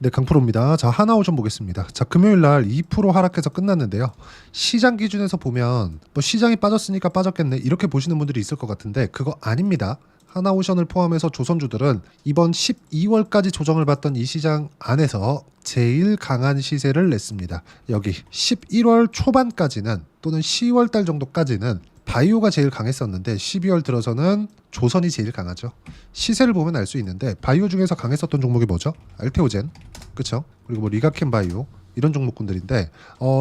네, 강프로입니다. 자, 하나오션 보겠습니다. 자, 금요일 날 2% 하락해서 끝났는데요. 시장 기준에서 보면 뭐 시장이 빠졌으니까 빠졌겠네 이렇게 보시는 분들이 있을 것 같은데 그거 아닙니다. 하나오션을 포함해서 조선주들은 이번 12월까지 조정을 받던 이 시장 안에서 제일 강한 시세를 냈습니다. 여기 11월 초반까지는 또는 10월 달 정도까지는 바이오가 제일 강했었는데 12월 들어서는 조선이 제일 강하죠. 시세를 보면 알 수 있는데 바이오 중에서 강했었던 종목이 뭐죠? 알테오젠, 그렇죠? 그리고 뭐 리가켄 바이오 이런 종목군들인데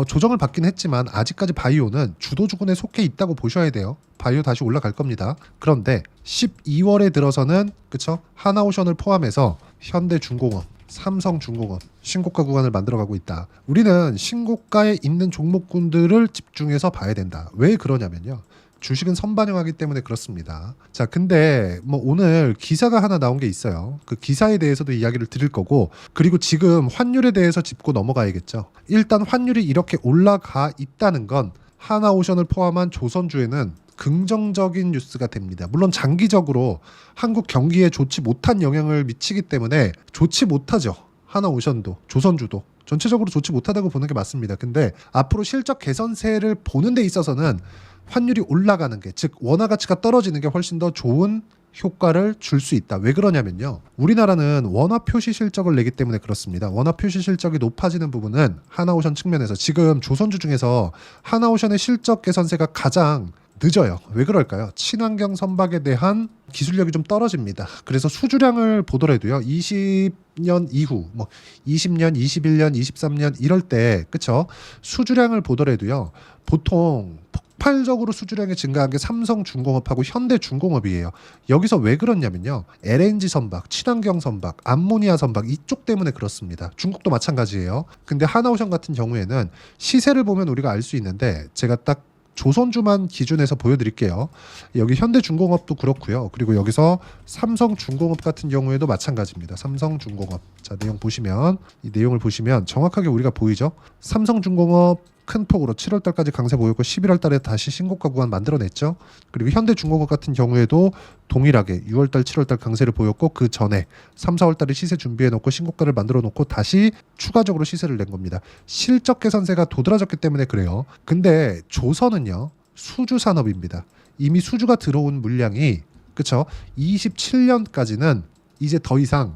조정을 받긴 했지만 아직까지 바이오는 주도주군에 속해 있다고 보셔야 돼요. 바이오 다시 올라갈 겁니다. 그런데 12월에 들어서는 그렇죠? 하나오션을 포함해서 현대중공업, 삼성중공업 신고가 구간을 만들어가고 있다. 우리는 신고가에 있는 종목군들을 집중해서 봐야 된다. 왜 그러냐면요. 주식은 선반영하기 때문에 그렇습니다. 자, 근데 뭐 오늘 기사가 하나 나온 게 있어요. 그 기사에 대해서도 이야기를 드릴 거고, 그리고 지금 환율에 대해서 짚고 넘어가야겠죠. 일단 환율이 이렇게 올라가 있다는 건 하나오션을 포함한 조선주에는 긍정적인 뉴스가 됩니다. 물론 장기적으로 한국 경기에 좋지 못한 영향을 미치기 때문에 좋지 못하죠. 하나오션도 조선주도 전체적으로 좋지 못하다고 보는 게 맞습니다. 근데 앞으로 실적 개선세를 보는 데 있어서는 환율이 올라가는 게, 즉 원화 가치가 떨어지는 게 훨씬 더 좋은 효과를 줄 수 있다. 왜 그러냐면요. 우리나라는 원화 표시 실적을 내기 때문에 그렇습니다. 원화 표시 실적이 높아지는 부분은 하나오션 측면에서 지금 조선주 중에서 하나오션의 실적 개선세가 가장 늦어요. 왜 그럴까요? 친환경 선박에 대한 기술력이 좀 떨어집니다. 그래서 수주량을 보더라도요. 20년 이후, 뭐 20년, 21년, 23년 이럴 때, 그쵸? 수주량을 보더라도요. 보통 폭발적으로 수주량이 증가한 게 삼성중공업하고 현대중공업이에요. 여기서 왜 그렇냐면요. LNG 선박, 친환경 선박, 암모니아 선박 이쪽 때문에 그렇습니다. 중국도 마찬가지예요. 근데 하나오션 같은 경우에는 시세를 보면 우리가 알 수 있는데 제가 딱 조선주만 기준해서 보여드릴게요. 여기 현대중공업도 그렇고요. 그리고 여기서 삼성중공업 같은 경우에도 마찬가지입니다. 삼성중공업. 자, 내용 보시면 이 내용을 보시면 정확하게 우리가 보이죠. 삼성중공업 큰 폭으로 7월 달까지 강세 보였고 11월 달에 다시 신고가 구간 만들어냈죠. 그리고 현대중공업 같은 경우에도 동일하게 6월 달, 7월 달 강세를 보였고 그 전에 3, 4월 달에 시세 준비해 놓고 신고가를 만들어 놓고 다시 추가적으로 시세를 낸 겁니다. 실적 개선세가 도드라졌기 때문에 그래요. 근데 조선은요. 수주 산업입니다. 이미 수주가 들어온 물량이 그렇죠? 27년까지는 이제 더 이상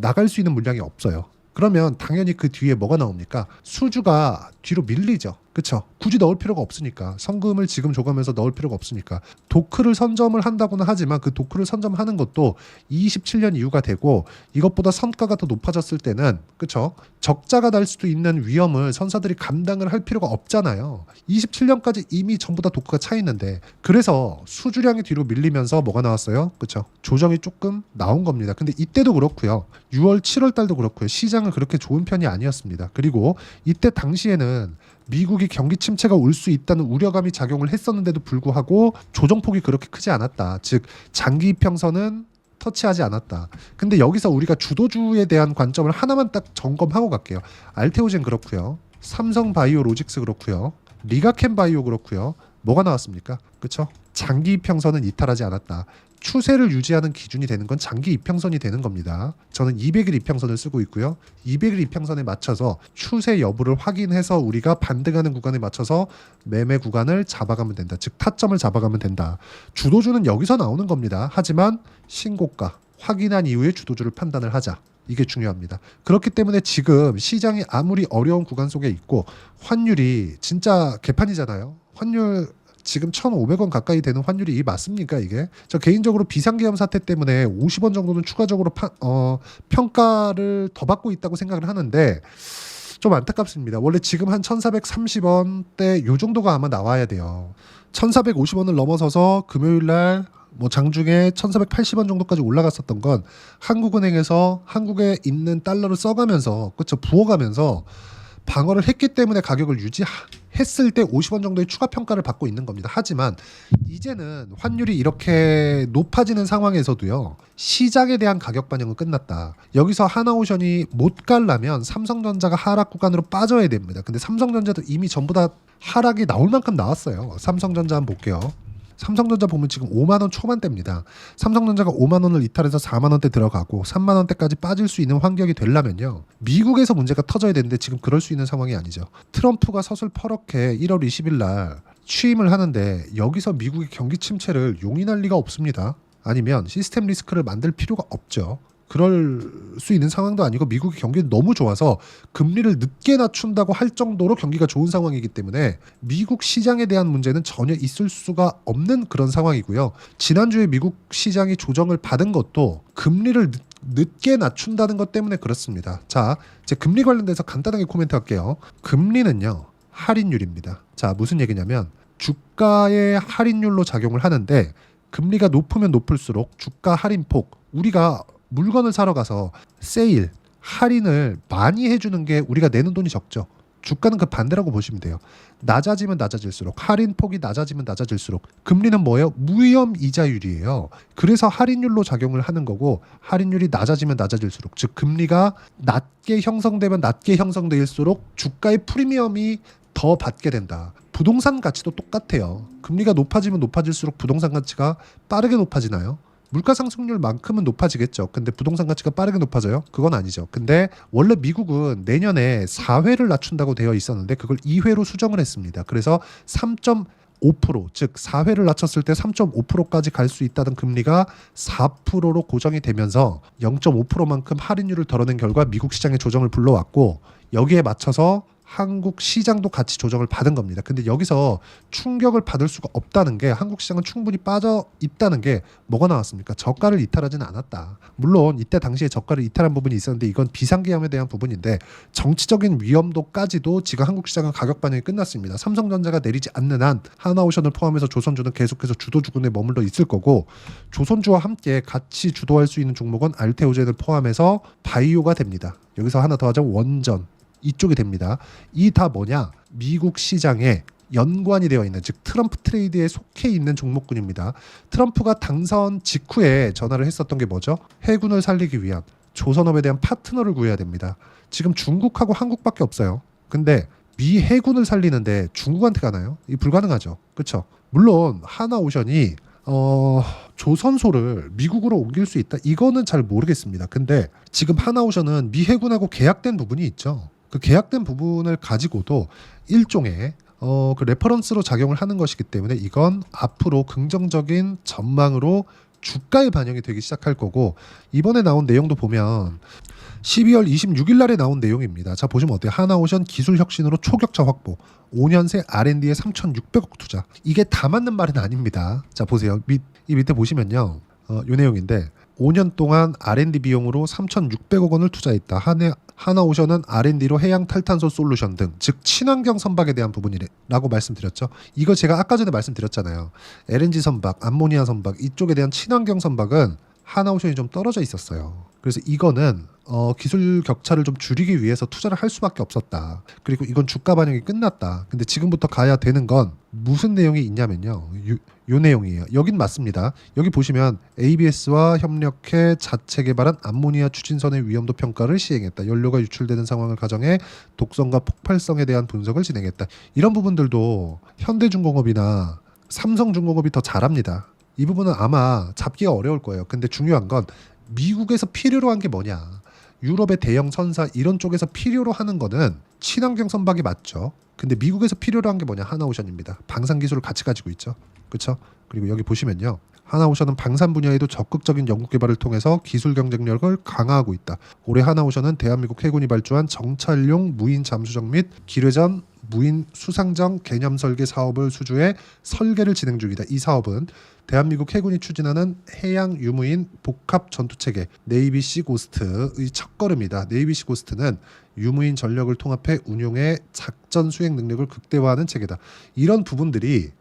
나갈 수 있는 물량이 없어요. 그러면 당연히 그 뒤에 뭐가 나옵니까? 수주가 뒤로 밀리죠. 그렇죠? 굳이 넣을 필요가 없으니까. 성금을 지금 줘가면서 넣을 필요가 없으니까. 도크를 선점을 한다고는 하지만 그 도크를 선점하는 것도 27년 이후가 되고 이것보다 선가가 더 높아졌을 때는 그렇죠? 적자가 날 수도 있는 위험을 선사들이 감당을 할 필요가 없잖아요. 27년까지 이미 전부 다 도크가 차 있는데 그래서 수주량이 뒤로 밀리면서 뭐가 나왔어요? 그렇죠? 조정이 조금 나온 겁니다. 근데 이때도 그렇고요. 6월, 7월 달도 그렇고요. 시장은 그렇게 좋은 편이 아니었습니다. 그리고 이때 당시에는 미국이 경기 침체가 올 수 있다는 우려감이 작용을 했었는데도 불구하고 조정폭이 그렇게 크지 않았다. 즉 장기 이평선은 터치하지 않았다. 근데 여기서 우리가 주도주에 대한 관점을 하나만 딱 점검하고 갈게요. 알테오젠 그렇고요. 삼성바이오 로직스 그렇고요. 리가켄 바이오 그렇고요. 뭐가 나왔습니까? 그렇죠? 장기 이평선은 이탈하지 않았다. 추세를 유지하는 기준이 되는 건 장기 이평선이 되는 겁니다. 저는 200일 이평선을 쓰고 있고요. 200일 이평선에 맞춰서 추세 여부를 확인해서 우리가 반등하는 구간에 맞춰서 매매 구간을 잡아가면 된다. 즉 타점을 잡아가면 된다. 주도주는 여기서 나오는 겁니다. 하지만 신고가 확인한 이후에 주도주를 판단을 하자. 이게 중요합니다. 그렇기 때문에 지금 시장이 아무리 어려운 구간 속에 있고 환율이 진짜 개판이잖아요. 환율 지금 1,500원 가까이 되는 환율이 맞습니까 이게? 저 개인적으로 비상계엄 사태 때문에 50원 정도는 추가적으로 평가를 더 받고 있다고 생각을 하는데 좀 안타깝습니다. 원래 지금 한 1,430원대 요 정도가 아마 나와야 돼요. 1,450원을 넘어서서 금요일날 뭐 장중에 1,480원 정도까지 올라갔었던 건 한국은행에서 한국에 있는 달러를 써가면서 그렇죠 부어가면서 방어를 했기 때문에 가격을 유지했을 때 50원 정도의 추가 평가를 받고 있는 겁니다. 하지만 이제는 환율이 이렇게 높아지는 상황에서도요. 시장에 대한 가격 반영은 끝났다. 여기서 하나오션이 못 가려면 삼성전자가 하락 구간으로 빠져야 됩니다. 근데 삼성전자도 이미 전부 다 하락이 나올 만큼 나왔어요. 삼성전자 한번 볼게요. 삼성전자 보면 지금 5만 원 초반대입니다. 삼성전자가 5만 원을 이탈해서 4만 원대 들어가고 3만 원대까지 빠질 수 있는 환경이 되려면요. 미국에서 문제가 터져야 되는데 지금 그럴 수 있는 상황이 아니죠. 트럼프가 서슬퍼렇게 1월 20일 날 취임을 하는데 여기서 미국의 경기 침체를 용인할 리가 없습니다. 아니면 시스템 리스크를 만들 필요가 없죠. 그럴 수 있는 상황도 아니고 미국의 경기는 너무 좋아서 금리를 늦게 낮춘다고 할 정도로 경기가 좋은 상황이기 때문에 미국 시장에 대한 문제는 전혀 있을 수가 없는 그런 상황이고요. 지난주에 미국 시장이 조정을 받은 것도 금리를 늦게 낮춘다는 것 때문에 그렇습니다. 자, 이제 금리 관련돼서 간단하게 코멘트 할게요. 금리는요, 할인율입니다. 자, 무슨 얘기냐면 주가의 할인율로 작용을 하는데 금리가 높으면 높을수록 주가 할인폭, 우리가 물건을 사러 가서 세일, 할인을 많이 해주는 게 우리가 내는 돈이 적죠. 주가는 그 반대라고 보시면 돼요. 낮아지면 낮아질수록, 할인폭이 낮아지면 낮아질수록 금리는 뭐예요? 무위험 이자율이에요. 그래서 할인율로 작용을 하는 거고 할인율이 낮아지면 낮아질수록, 즉 금리가 낮게 형성되면 낮게 형성될수록 주가의 프리미엄이 더 받게 된다. 부동산 가치도 똑같아요. 금리가 높아지면 높아질수록 부동산 가치가 빠르게 높아지나요? 물가 상승률만큼은 높아지겠죠. 근데 부동산 가치가 빠르게 높아져요? 그건 아니죠. 근데 원래 미국은 내년에 4회를 낮춘다고 되어 있었는데 그걸 2회로 수정을 했습니다. 그래서 3.5%, 즉 4회를 낮췄을 때 3.5%까지 갈 수 있다던 금리가 4%로 고정이 되면서 0.5%만큼 할인율을 덜어낸 결과 미국 시장의 조정을 불러왔고 여기에 맞춰서 한국 시장도 같이 조정을 받은 겁니다. 근데 여기서 충격을 받을 수가 없다는 게, 한국 시장은 충분히 빠져 있다는 게 뭐가 나왔습니까? 저가를 이탈하지는 않았다. 물론 이때 당시에 저가를 이탈한 부분이 있었는데 이건 비상계엄에 대한 부분인데 정치적인 위험도까지도 지금 한국 시장은 가격 반영이 끝났습니다. 삼성전자가 내리지 않는 한 하나오션을 포함해서 조선주는 계속해서 주도주군에 머물러 있을 거고, 조선주와 함께 같이 주도할 수 있는 종목은 알테오젠을 포함해서 바이오가 됩니다. 여기서 하나 더 하자면 원전, 이쪽이 됩니다. 이 다 뭐냐? 미국 시장에 연관이 되어 있는, 즉 트럼프 트레이드에 속해 있는 종목군입니다. 트럼프가 당선 직후에 전화를 했었던 게 뭐죠? 해군을 살리기 위한 조선업에 대한 파트너를 구해야 됩니다. 지금 중국하고 한국밖에 없어요. 근데 미 해군을 살리는데 중국한테 가나요? 이 불가능하죠. 그렇죠? 물론 하나오션이 조선소를 미국으로 옮길 수 있다? 이거는 잘 모르겠습니다. 근데 지금 하나오션은 미 해군하고 계약된 부분이 있죠. 그 계약된 부분을 가지고도 일종의 그 레퍼런스로 작용을 하는 것이기 때문에 이건 앞으로 긍정적인 전망으로 주가에 반영이 되기 시작할 거고, 이번에 나온 내용도 보면 12월 26일 날에 나온 내용입니다. 자, 보시면 어때요? 하나오션 기술 혁신으로 초격차 확보, 5년 새 R&D에 3,600억 투자. 이게 다 맞는 말은 아닙니다. 자, 보세요. 이 밑에 보시면요. 요 내용인데 5년 동안 R&D 비용으로 3,600억 원을 투자했다. 하나오션은 R&D로 해양 탈탄소 솔루션 등, 즉 친환경 선박에 대한 부분이라고 말씀드렸죠. 이거 제가 아까 전에 말씀드렸잖아요. LNG 선박, 암모니아 선박, 이쪽에 대한 친환경 선박은 하나오션이 좀 떨어져 있었어요. 그래서 이거는 기술 격차를 좀 줄이기 위해서 투자를 할 수밖에 없었다. 그리고 이건 주가 반영이 끝났다. 근데 지금부터 가야 되는 건 무슨 내용이 있냐면요. 요 내용이에요. 여긴 맞습니다. 여기 보시면 ABS와 협력해 자체 개발한 암모니아 추진선의 위험도 평가를 시행했다. 연료가 유출되는 상황을 가정해 독성과 폭발성에 대한 분석을 진행했다. 이런 부분들도 현대중공업이나 삼성중공업이 더 잘합니다. 이 부분은 아마 잡기가 어려울 거예요. 근데 중요한 건 미국에서 필요로 한 게 뭐냐? 유럽의 대형 선사 이런 쪽에서 필요로 하는 거는 친환경 선박이 맞죠. 근데 미국에서 필요로 한 게 뭐냐? 하나오션입니다. 방산 기술을 같이 가지고 있죠. 그렇죠? 그리고 여기 보시면요. 하나오션은 방산 분야에도 적극적인 연구 개발을 통해서 기술 경쟁력을 강화하고 있다. 올해 하나오션은 대한민국 해군이 발주한 정찰용 무인 잠수정 및 기뢰전 무인 수상정 개념 설계 사업을 수주해 설계를 진행 중이다. 이 사업은 대한민국 해군이 추진하는 해양 유무인 복합 전투체계 네이비시 고스트의 첫걸음이다. 네이비시 고스트는 유무인 전력을 통합해 운용해 작전 수행 능력을 극대화하는 체계다. 이런 부분들이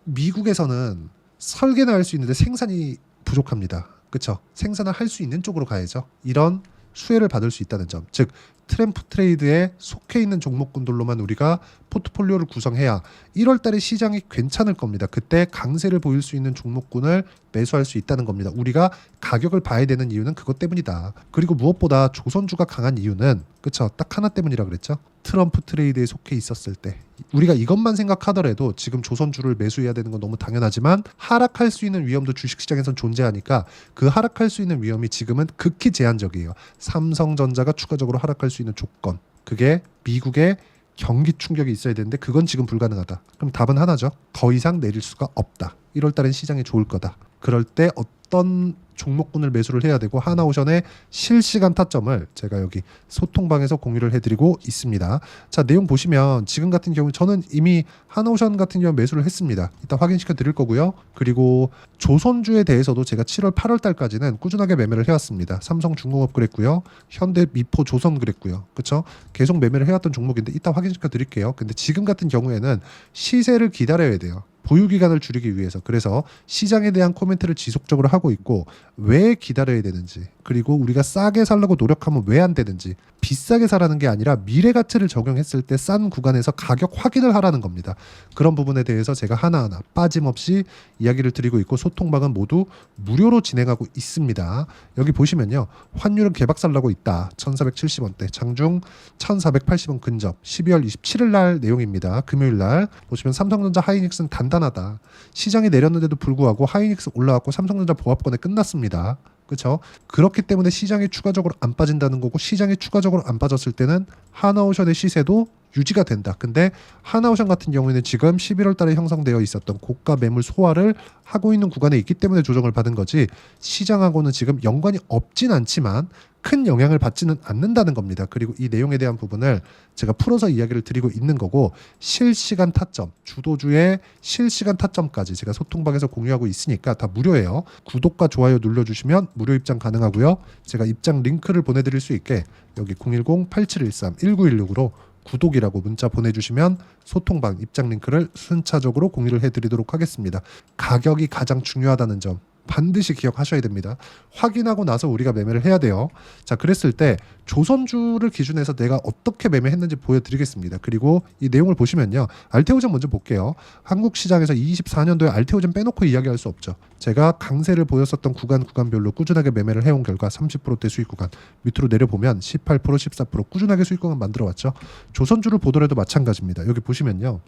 미국에서는 설계는 할 수 있는데 생산이 부족합니다. 그렇죠? 생산을 할 수 있는 쪽으로 가야죠. 이런 수혜를 받을 수 있다는 점, 즉 트럼프 트레이드에 속해 있는 종목군들로만 우리가 포트폴리오를 구성해야 1월 달에 시장이 괜찮을 겁니다. 그때 강세를 보일 수 있는 종목군을 매수할 수 있다는 겁니다. 우리가 가격을 봐야 되는 이유는 그것 때문이다. 그리고 무엇보다 조선주가 강한 이유는 그쵸? 딱 하나 때문이라 그랬죠. 트럼프 트레이드에 속해 있었을 때 우리가 이것만 생각하더라도 지금 조선주를 매수해야 되는 건 너무 당연하지만 하락할 수 있는 위험도 주식시장에선 존재하니까 그 하락할 수 있는 위험이 지금은 극히 제한적이에요. 삼성전자가 추가적으로 하락할 수 있는 조건, 그게 미국의 경기 충격이 있어야 되는데 그건 지금 불가능하다. 그럼 답은 하나죠. 더 이상 내릴 수가 없다. 1월 달엔 시장이 좋을 거다. 그럴 때 어떤 종목군을 매수를 해야 되고 하나오션의 실시간 타점을 제가 여기 소통방에서 공유를 해드리고 있습니다. 자, 내용 보시면 지금 같은 경우 저는 이미 하나오션 같은 경우 매수를 했습니다. 이따 확인시켜 드릴 거고요. 그리고 조선주에 대해서도 제가 7월 8월 달까지는 꾸준하게 매매를 해왔습니다. 삼성중공업 그랬고요. 현대 미포 조선 그랬고요. 그렇죠? 계속 매매를 해왔던 종목인데 이따 확인시켜 드릴게요. 근데 지금 같은 경우에는 시세를 기다려야 돼요. 보유 기간을 줄이기 위해서. 그래서 시장에 대한 코멘트를 지속적으로 하고 있고 왜 기다려야 되는지, 그리고 우리가 싸게 살려고 노력하면 왜 안 되는지, 비싸게 사라는 게 아니라 미래 가치를 적용했을 때 싼 구간에서 가격 확인을 하라는 겁니다. 그런 부분에 대해서 제가 하나하나 빠짐없이 이야기를 드리고 있고 소통방은 모두 무료로 진행하고 있습니다. 여기 보시면요. 환율은 개박살 나고 있다. 1470원대, 장중 1480원 근접, 12월 27일 날 내용입니다. 금요일 날 보시면 삼성전자 하이닉스는 단단하다. 시장이 내렸는데도 불구하고 하이닉스 올라왔고 삼성전자 보합권에 끝났습니다. 그렇죠? 그렇기 때문에 시장이 추가적으로 안 빠진다는 거고, 시장이 추가적으로 안 빠졌을 때는 하나오션의 시세도 유지가 된다. 근데 하나오션 같은 경우에는 지금 11월 달에 형성되어 있었던 고가 매물 소화를 하고 있는 구간에 있기 때문에 조정을 받은 거지, 시장하고는 지금 연관이 없진 않지만 큰 영향을 받지는 않는다는 겁니다. 그리고 이 내용에 대한 부분을 제가 풀어서 이야기를 드리고 있는 거고, 실시간 타점, 주도주의 실시간 타점까지 제가 소통방에서 공유하고 있으니까 다 무료예요. 구독과 좋아요 눌러주시면 무료 입장 가능하고요. 제가 입장 링크를 보내드릴 수 있게 여기 010-8713-1916으로 구독이라고 문자 보내주시면 소통방 입장 링크를 순차적으로 공유를 해드리도록 하겠습니다. 가격이 가장 중요하다는 점 반드시 기억하셔야 됩니다. 확인하고 나서 우리가 매매를 해야 돼요. 자, 그랬을 때 조선주를 기준해서 내가 어떻게 매매했는지 보여드리겠습니다. 그리고 이 내용을 보시면요. 알테오젠 먼저 볼게요. 한국 시장에서 24년도에 알테오젠 빼놓고 이야기할 수 없죠. 제가 강세를 보였었던 구간별로 꾸준하게 매매를 해온 결과 30%대 수익 구간, 밑으로 내려보면 18%, 14% 꾸준하게 수익 구간 만들어왔죠. 조선주를 보더라도 마찬가지입니다. 여기 보시면요.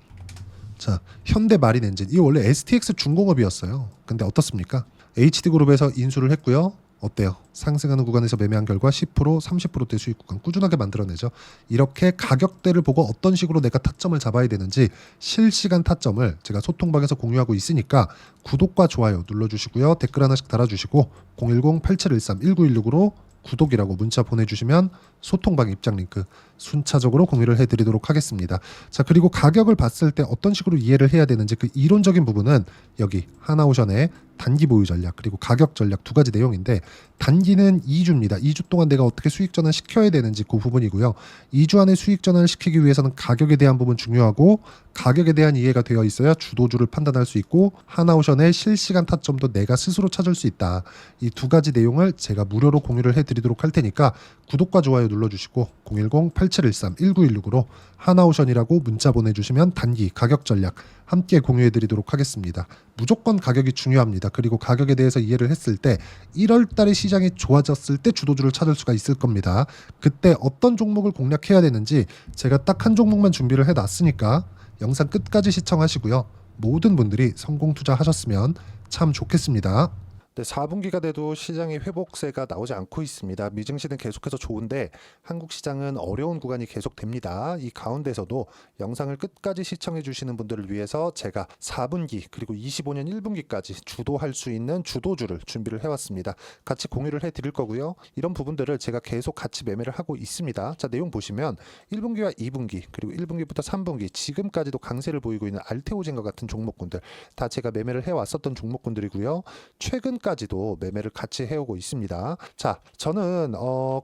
자, 현대 마린 엔진, 이 원래 STX 중공업이었어요. 근데 어떻습니까? HD그룹에서 인수를 했고요. 어때요? 상승하는 구간에서 매매한 결과 10%, 30%대 수익 구간 꾸준하게 만들어내죠. 이렇게 가격대를 보고 어떤 식으로 내가 타점을 잡아야 되는지 실시간 타점을 제가 소통방에서 공유하고 있으니까 구독과 좋아요 눌러주시고요. 댓글 하나씩 달아주시고 010-8713-1916으로 구독이라고 문자 보내주시면 소통방 입장 링크 순차적으로 공유를 해드리도록 하겠습니다. 자, 그리고 가격을 봤을 때 어떤 식으로 이해를 해야 되는지 그 이론적인 부분은 여기 하나오션의 단기 보유 전략 그리고 가격 전략 두 가지 내용인데, 단기는 2주입니다. 2주 동안 내가 어떻게 수익 전환 시켜야 되는지 그 부분이고요. 2주 안에 수익 전환을 시키기 위해서는 가격에 대한 부분 중요하고, 가격에 대한 이해가 되어 있어야 주도주를 판단할 수 있고 하나오션의 실시간 타점도 내가 스스로 찾을 수 있다. 이 두 가지 내용을 제가 무료로 공유를 해드리도록 할 테니까 구독과 좋아요 눌러주시고 010-8713-1916으로 하나오션이라고 문자 보내주시면 단기 가격 전략 함께 공유해드리도록 하겠습니다. 무조건 가격이 중요합니다. 그리고 가격에 대해서 이해를 했을 때 1월 달에 시장이 좋아졌을 때 주도주를 찾을 수가 있을 겁니다. 그때 어떤 종목을 공략해야 되는지 제가 딱 한 종목만 준비를 해놨으니까 영상 끝까지 시청하시고요. 모든 분들이 성공 투자하셨으면 참 좋겠습니다. 네, 4분기가 돼도 시장의 회복세가 나오지 않고 있습니다. 미증시는 계속해서 좋은데 한국 시장은 어려운 구간이 계속됩니다. 이 가운데서도 영상을 끝까지 시청해 주시는 분들을 위해서 제가 4분기 그리고 25년 1분기까지 주도할 수 있는 주도주를 준비를 해왔습니다. 같이 공유를 해드릴 거고요. 이런 부분들을 제가 계속 같이 매매를 하고 있습니다. 자, 내용 보시면 1분기와 2분기 그리고 1분기부터 3분기 지금까지도 강세를 보이고 있는 알테오젠과 같은 종목군들 다 제가 매매를 해왔었던 종목군들이고요. 최근까지도 매매를 같이 해오고 있습니다. 자, 저는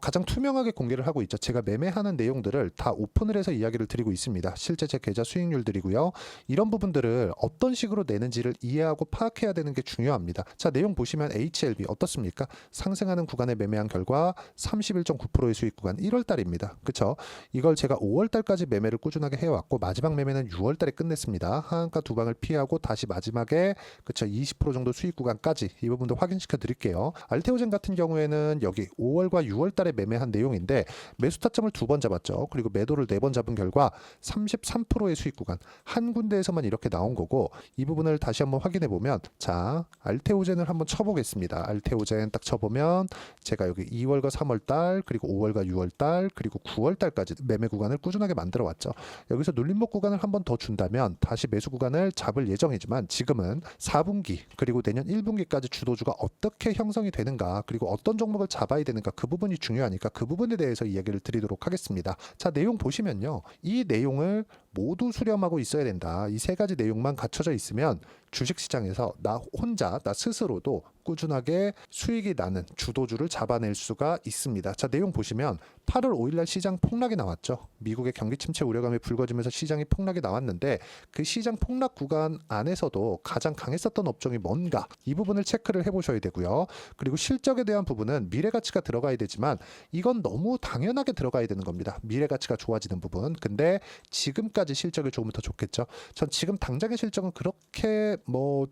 가장 투명하게 공개를 하고 있죠. 제가 매매하는 내용들을 다 오픈을 해서 이야기를 드리고 있습니다. 실제 제 계좌 수익률들이고요. 이런 부분들을 어떤 식으로 내는지를 이해하고 파악해야 되는 게 중요합니다. 자, 내용 보시면 HLB 어떻습니까? 상승하는 구간에 매매한 결과 31.9%의 수익 구간 1월 달입니다. 그렇죠? 이걸 제가 5월 달까지 매매를 꾸준하게 해왔고 마지막 매매는 6월 달에 끝냈습니다. 하한가 두 방을 피하고 다시 마지막에 그렇죠? 20% 정도 수익 구간까지 이 부분들 내용들도 확인시켜 드릴게요. 알테오젠 같은 경우에는 여기 5월과 6월 달에 매매한 내용인데 매수 타점을 2번 잡았죠. 그리고 매도를 4번 잡은 결과 33%의 수익 구간 한 군데에서만 이렇게 나온 거고, 이 부분을 다시 한번 확인해 보면, 자, 알테오젠을 한번 쳐보겠습니다. 알테오젠 딱 쳐보면 제가 여기 2월과 3월 달, 그리고 5월과 6월 달, 그리고 9월 달까지 매매 구간을 꾸준하게 만들어 왔죠. 여기서 눌림목 구간을 한번 더 준다면 다시 매수 구간을 잡을 예정이지만, 지금은 4분기 그리고 내년 1분기까지 주도주가 어떻게 형성이 되는가, 그리고 어떤 종목을 잡아야 되는가, 그 부분이 중요하니까 그 부분에 대해서 이야기를 드리도록 하겠습니다. 자, 내용 보시면요, 이 내용을 모두 수렴하고 있어야 된다. 이 3가지 내용만 갖춰져 있으면 주식시장에서 나 혼자, 나 스스로도 꾸준하게 수익이 나는 주도주를 잡아낼 수가 있습니다. 자, 내용 보시면 8월 5일날 시장 폭락이 나왔죠. 미국의 경기 침체 우려감이 불거지면서 시장이 폭락이 나왔는데, 그 시장 폭락 구간 안에서도 가장 강했었던 업종이 뭔가, 이 부분을 체크를 해보셔야 되고요. 그리고 실적에 대한 부분은 미래가치가 들어가야 되지만 이건 너무 당연하게 들어가야 되는 겁니다. 미래가치가 좋아지는 부분. 근데 지금까지 실적이 좋으면 더 좋겠죠. 전 지금 당장의 실적은 그렇게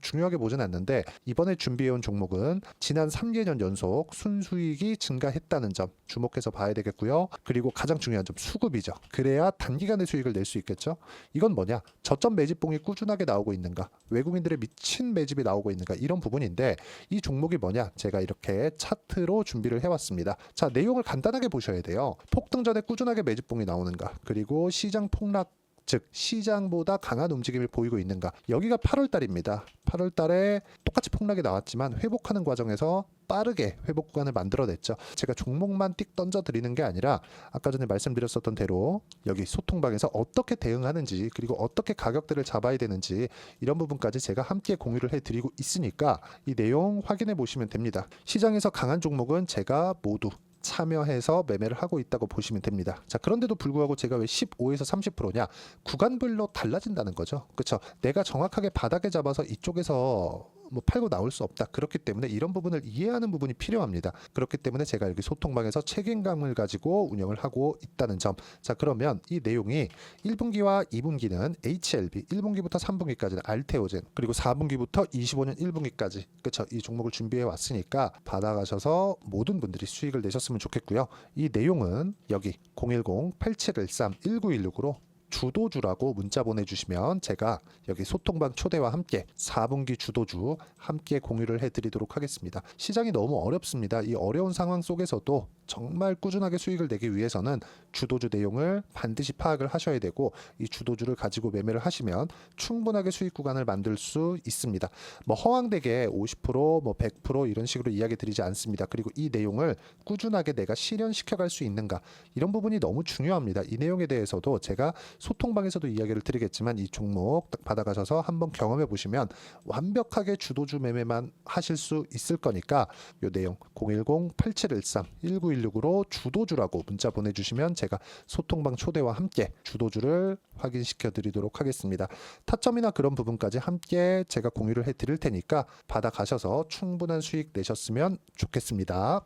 중요하게 보진 않는데, 이번에 준비해온 종목은 지난 3개년 연속 순수익이 증가했다는 점 주목해서 봐야 되겠고요. 그리고 가장 중요한 점, 수급이죠. 그래야 단기간에 수익을 낼 수 있겠죠. 이건 뭐냐, 저점 매집봉이 꾸준하게 나오고 있는가, 외국인들의 미친 매집이 나오고 있는가, 이런 부분인데, 이 종목이 뭐냐, 제가 이렇게 차트로 준비를 해왔습니다. 자, 내용을 간단하게 보셔야 돼요. 폭등 전에 꾸준하게 매집봉이 나오는가, 그리고 시장 폭락, 즉 시장보다 강한 움직임을 보이고 있는가. 여기가 8월 달입니다. 8월 달에 똑같이 폭락이 나왔지만 회복하는 과정에서 빠르게 회복 구간을 만들어냈죠. 제가 종목만 띡 던져 드리는 게 아니라 아까 전에 말씀드렸었던 대로 여기 소통방에서 어떻게 대응하는지, 그리고 어떻게 가격대를 잡아야 되는지, 이런 부분까지 제가 함께 공유를 해드리고 있으니까 이 내용 확인해 보시면 됩니다. 시장에서 강한 종목은 제가 모두 참여해서 매매를 하고 있다고 보시면 됩니다. 자, 그런데도 불구하고 제가 왜 15에서 30%냐? 구간별로 달라진다는 거죠. 그렇죠? 내가 정확하게 바닥에 잡아서 이쪽에서 팔고 나올 수 없다. 그렇기 때문에 이런 부분을 이해하는 부분이 필요합니다. 그렇기 때문에 제가 여기 소통방에서 책임감을 가지고 운영을 하고 있다는 점. 자, 그러면 이 내용이 1분기와 2분기는 HLB, 1분기부터 3분기까지는 알테오젠, 그리고 4분기부터 25년 1분기까지, 그렇죠? 이 종목을 준비해 왔으니까 받아가셔서 모든 분들이 수익을 내셨으면 좋겠고요. 이 내용은 여기 010-8713-1916으로 주도주라고 문자 보내주시면 제가 여기 소통방 초대와 함께 4분기 주도주 함께 공유를 해드리도록 하겠습니다. 시장이 너무 어렵습니다. 이 어려운 상황 속에서도 정말 꾸준하게 수익을 내기 위해서는 주도주 내용을 반드시 파악을 하셔야 되고, 이 주도주를 가지고 매매를 하시면 충분하게 수익 구간을 만들 수 있습니다. 허황되게 50%, 100% 이런 식으로 이야기 드리지 않습니다. 그리고 이 내용을 꾸준하게 내가 실현시켜 갈 수 있는가, 이런 부분이 너무 중요합니다. 이 내용에 대해서도 제가 소통방에서도 이야기를 드리겠지만, 이 종목 딱 받아가셔서 한번 경험해 보시면 완벽하게 주도주 매매만 하실 수 있을 거니까, 이 내용 010-8713-1916으로 주도주라고 문자 보내주시면 제가 소통방 초대와 함께 주도주를 확인시켜 드리도록 하겠습니다. 타점이나 그런 부분까지 함께 제가 공유를 해 드릴 테니까 받아가셔서 충분한 수익 내셨으면 좋겠습니다.